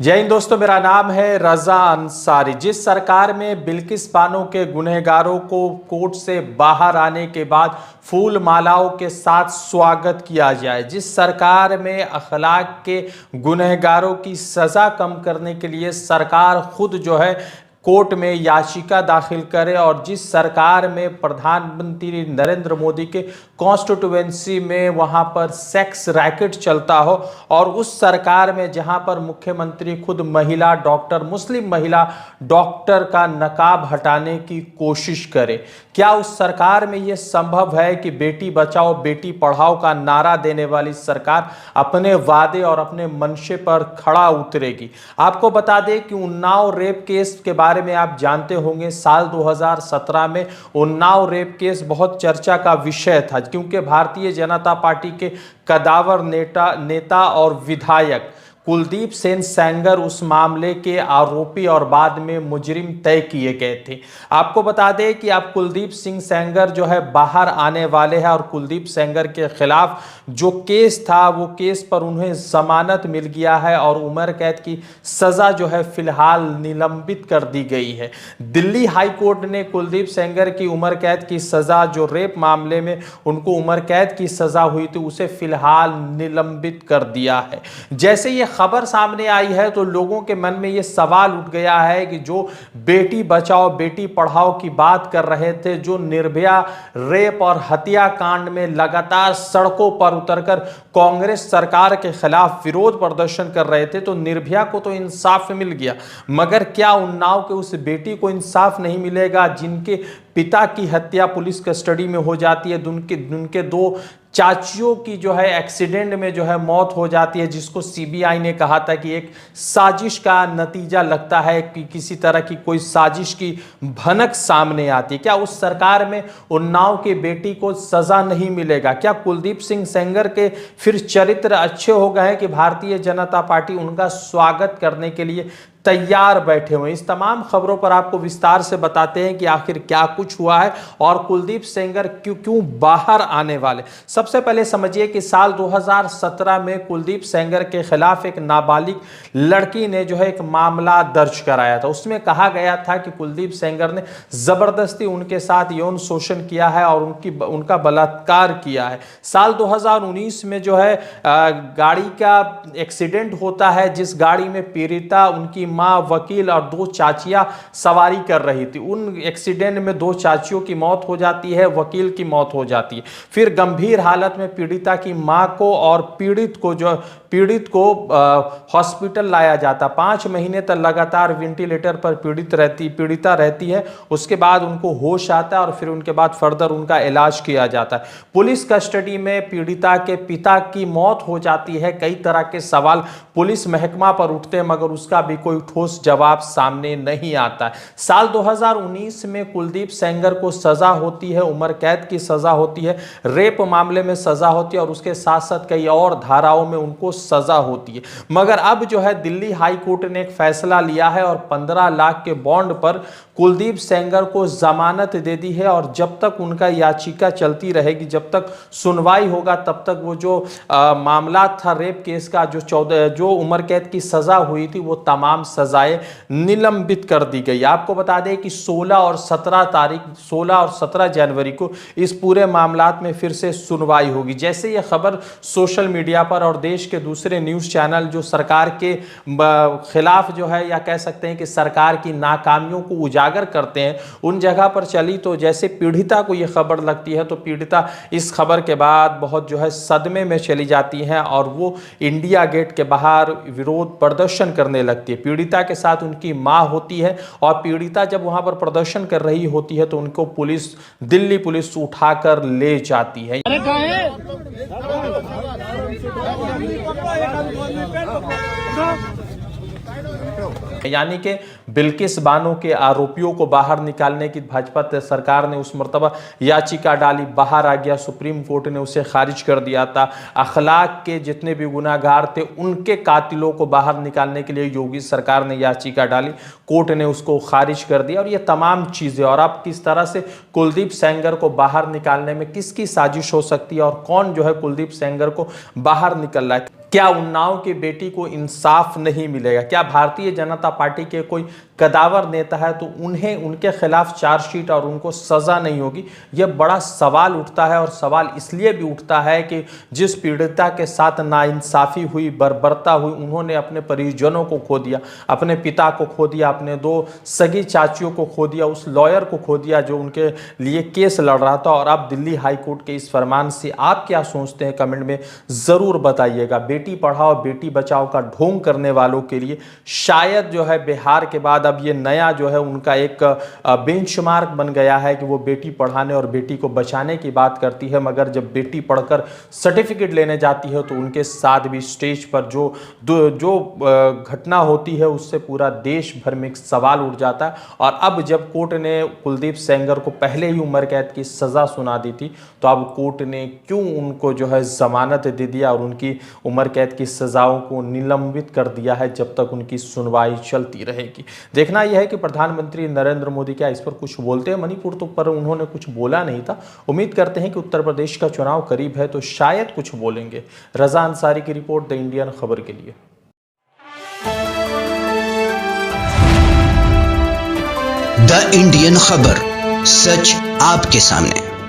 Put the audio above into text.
जय हिंद दोस्तों, मेरा नाम है रजा अंसारी। जिस सरकार में बिल्किस बानो के गुनहगारों को कोर्ट से बाहर आने के बाद फूल मालाओं के साथ स्वागत किया जाए, जिस सरकार में अखलाक के गुनहगारों की सज़ा कम करने के लिए सरकार खुद कोर्ट में याचिका दाखिल करे, और जिस सरकार में प्रधानमंत्री नरेंद्र मोदी के कॉन्स्टिट्यूएंसी में वहां पर सेक्स रैकेट चलता हो, और उस सरकार में जहां पर मुख्यमंत्री खुद महिला डॉक्टर, मुस्लिम महिला डॉक्टर का नकाब हटाने की कोशिश करे, क्या उस सरकार में यह संभव है कि बेटी बचाओ बेटी पढ़ाओ का नारा देने वाली सरकार अपने वादे और अपने मंशे पर खड़ा उतरेगी? आपको बता दें कि उन्नाव रेप केस के बारे में आप जानते होंगे। साल 2017 में उन्नाव रेप केस बहुत चर्चा का विषय था, क्योंकि भारतीय जनता पार्टी के कदावर नेता और विधायक कुलदीप सिंह सेंगर उस मामले के आरोपी और बाद में मुजरिम तय किए गए थे। आपको बता दें कि अब कुलदीप सिंह सेंगर बाहर आने वाले हैं, और कुलदीप सेंगर के खिलाफ जो केस था वो केस पर उन्हें जमानत मिल गया है, और उम्र कैद की सज़ा फिलहाल निलंबित कर दी गई है। दिल्ली हाई कोर्ट ने कुलदीप सेंगर की उम्र कैद की सज़ा, जो रेप मामले में उनको उम्र कैद की सज़ा हुई थी, उसे फिलहाल निलंबित कर दिया है। जैसे ये खबर सामने आई है तो लोगों के मन में यह सवाल उठ गया है कि जो बेटी बचाओ बेटी पढ़ाओ की बात कर रहे थे, जो निर्भया रेप और हत्याकांड में लगातार सड़कों पर उतरकर कांग्रेस सरकार के खिलाफ विरोध प्रदर्शन कर रहे थे, तो निर्भया को तो इंसाफ मिल गया, मगर क्या उन्नाव के उस बेटी को इंसाफ नहीं मिलेगा जिनके पिता की हत्या पुलिस कस्टडी में हो जाती है, उनके दो चाचियों की एक्सीडेंट में मौत हो जाती है, जिसको सीबीआई ने कहा था कि एक साजिश का नतीजा लगता है, कि किसी तरह की कोई साजिश की भनक सामने आती है। क्या उस सरकार में उन्नाव की बेटी को सजा नहीं मिलेगा? क्या कुलदीप सिंह सेंगर के फिर चरित्र अच्छे हो गए हैं कि भारतीय जनता पार्टी उनका स्वागत करने के लिए तैयार बैठे हुए? इस तमाम खबरों पर आपको विस्तार से बताते हैं कि आखिर क्या कुछ हुआ है और कुलदीप सेंगर क्यों बाहर आने वाले। सबसे पहले समझिए कि साल 2017 में कुलदीप सेंगर के खिलाफ एक नाबालिग लड़की ने एक मामला दर्ज कराया था। उसमें कहा गया था कि कुलदीप सेंगर ने जबरदस्ती उनके साथ यौन शोषण किया है और उनका बलात्कार किया है। साल 2019 में गाड़ी का एक्सीडेंट होता है, जिस गाड़ी में पीड़िता, उनकी मां, वकील और दो चाचियां सवारी कर रही थी। उन एक्सीडेंट में दो चाचियों की मौत हो जाती है, वकील की मौत हो जाती है। फिर गंभीर हालत में पीड़िता की मां को और पीड़ित को हॉस्पिटल लाया जाता। 5 महीने तक लगातार वेंटिलेटर पर पीड़िता रहती है। उसके बाद उनको होश आता है और फिर उनके बाद फर्दर उनका इलाज किया जाता है। पुलिस कस्टडी में पीड़िता के पिता की मौत हो जाती है। कई तरह के सवाल पुलिस महकमा पर उठते हैं, मगर उसका भी कोई ठोस जवाब सामने नहीं आता है। साल 2019 में कुलदीप सेंगर को सजा होती है, उम्र कैद की सजा होती है, रेप मामले में सजा होती है, और उसके साथ साथ कई और धाराओं में उनको सजा होती है। मगर अब दिल्ली हाई कोर्ट ने एक फैसला लिया है और 15 लाख के बॉन्ड पर कुलदीप सेंगर को जमानत दे दी है, और जब तक उनका याचिका चलती रहेगी, जब तक सुनवाई होगा, तब तक वो जो मामला था रेप केस का, जो उम्र कैद की सजा हुई थी, वो तमाम सजाएं निलंबित कर दी गई। आपको बता दें कि 16 और 17 जनवरी को इस पूरे मामलात में फिर से सुनवाई होगी। जैसे ये खबर सोशल मीडिया पर और देश के दूसरे न्यूज़ चैनल जो सरकार के खिलाफ या कह सकते हैं कि सरकार की नाकामियों को उजागर करते हैं, उन जगह पर चली, तो जैसे पीड़िता को यह खबर लगती है तो पीड़िता इस खबर के बाद बहुत सदमे में चली जाती हैं, और वो इंडिया गेट के बाहर विरोध प्रदर्शन करने लगती है। पीड़िता के साथ उनकी मां होती है, और पीड़िता जब वहां पर प्रदर्शन कर रही होती है तो उनको दिल्ली पुलिस उठाकर ले जाती है। यानी कि बिल्किस बानो के आरोपियों को बाहर निकालने की भाजपा सरकार ने उस मर्तबा याचिका डाली, बाहर आ गया, सुप्रीम कोर्ट ने उसे खारिज कर दिया था। अखलाक के जितने भी गुनाहगार थे उनके कातिलों को बाहर निकालने के लिए योगी सरकार ने याचिका डाली, कोर्ट ने उसको खारिज कर दिया, और ये तमाम चीज़ें। और अब किस तरह से कुलदीप सेंगर को बाहर निकालने में किसकी साजिश हो सकती है और कौन कुलदीप सेंगर को बाहर निकल रहा है, क्या उन्नाव की बेटी को इंसाफ नहीं मिलेगा? क्या भारतीय जनता पार्टी के कोई कदावर नेता है तो उन्हें उनके खिलाफ चार्जशीट और उनको सजा नहीं होगी? यह बड़ा सवाल उठता है, और सवाल इसलिए भी उठता है कि जिस पीड़िता के साथ नाइंसाफी हुई, बर्बरता हुई, उन्होंने अपने परिजनों को खो दिया, अपने पिता को खो दिया, अपने 2 सगी चाचियों को खो दिया, उस लॉयर को खो दिया जो उनके लिए केस लड़ रहा था। और अब दिल्ली हाई कोर्ट के इस फरमान से आप क्या सोचते हैं, कमेंट में ज़रूर बताइएगा। बेटी पढ़ाओ बेटी बचाओ का ढोंग करने वालों के लिए शायद जो है बिहार के बाद अब ये नया जो है उनका एक बेंचमार्क बन गया है कि वो बेटी पढ़ाने और बेटी को बचाने की बात करती है, मगर जब बेटी पढ़कर सर्टिफिकेट लेने जाती है तो उनके साथ भी स्टेज पर जो घटना होती है उससे पूरा देश भर में एक सवाल उठ जाता है। और अब जब कोर्ट ने कुलदीप सेंगर को पहले ही उम्र कैद की सज़ा सुना दी थी, तो अब कोर्ट ने क्यों उनको जो है ज़मानत दे दिया और उनकी उम्र कैद की सज़ाओं को निलंबित कर दिया है जब तक उनकी सुनवाई चलती रहेगी। देखना यह है कि प्रधानमंत्री नरेंद्र मोदी क्या इस पर कुछ बोलते हैं। मणिपुर तो पर उन्होंने कुछ बोला नहीं था। उम्मीद करते हैं कि उत्तर प्रदेश का चुनाव करीब है तो शायद कुछ बोलेंगे। रजा अंसारी की रिपोर्ट, द इंडियन खबर के लिए। द इंडियन खबर, सच आपके सामने।